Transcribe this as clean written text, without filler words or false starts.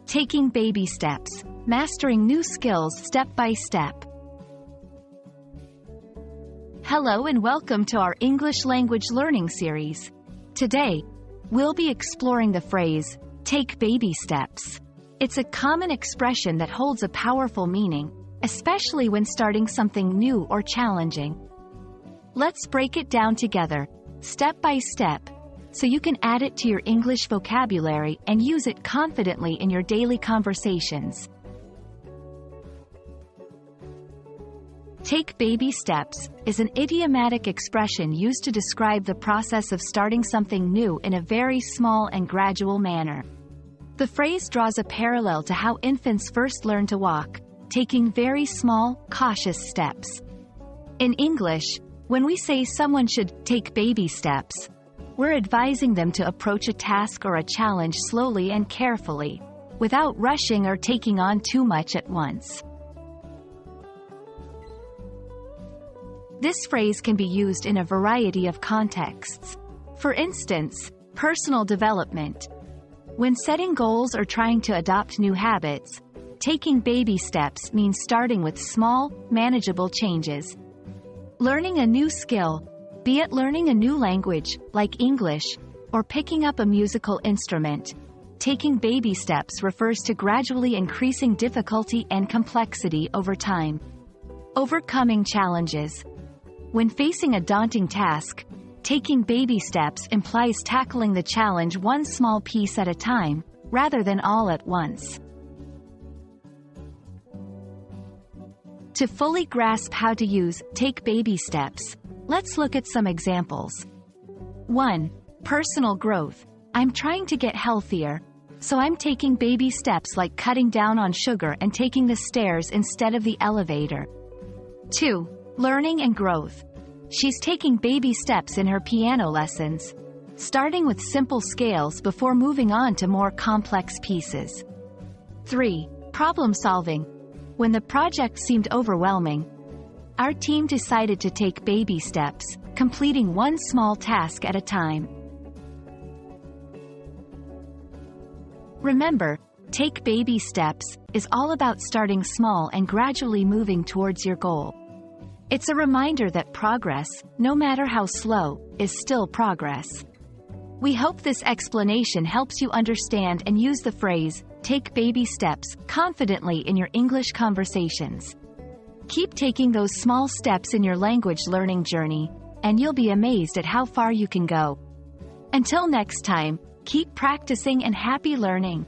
Taking baby steps, mastering new skills step by step. Hello and welcome to our English language learning series. Today, we'll be exploring the phrase, take baby steps. It's a common expression that holds a powerful meaning, especially when starting something new or challenging. Let's break it down together, step by step, so you can add it to your English vocabulary and use it confidently in your daily conversations. Take baby steps is an idiomatic expression used to describe the process of starting something new in a very small and gradual manner. The phrase draws a parallel to how infants first learn to walk, taking very small, cautious steps. In English, when we say someone should take baby steps, we're advising them to approach a task or a challenge slowly and carefully, without rushing or taking on too much at once. This phrase can be used in a variety of contexts. For instance, personal development. When setting goals or trying to adopt new habits, taking baby steps means starting with small, manageable changes. Learning a new skill, be it learning a new language, like English, or picking up a musical instrument, taking baby steps refers to gradually increasing difficulty and complexity over time. Overcoming challenges. When facing a daunting task, taking baby steps implies tackling the challenge one small piece at a time, rather than all at once. To fully grasp how to use take baby steps, let's look at some examples. 1. Personal growth. I'm trying to get healthier, so I'm taking baby steps like cutting down on sugar and taking the stairs instead of the elevator. 2. Learning and growth. She's taking baby steps in her piano lessons, starting with simple scales before moving on to more complex pieces. 3. Problem solving. When the project seemed overwhelming, our team decided to take baby steps, completing one small task at a time. Remember, take baby steps is all about starting small and gradually moving towards your goal. It's a reminder that progress, no matter how slow, is still progress. We hope this explanation helps you understand and use the phrase, take baby steps, confidently in your English conversations. Keep taking those small steps in your language learning journey, and you'll be amazed at how far you can go. Until next time, keep practicing and happy learning.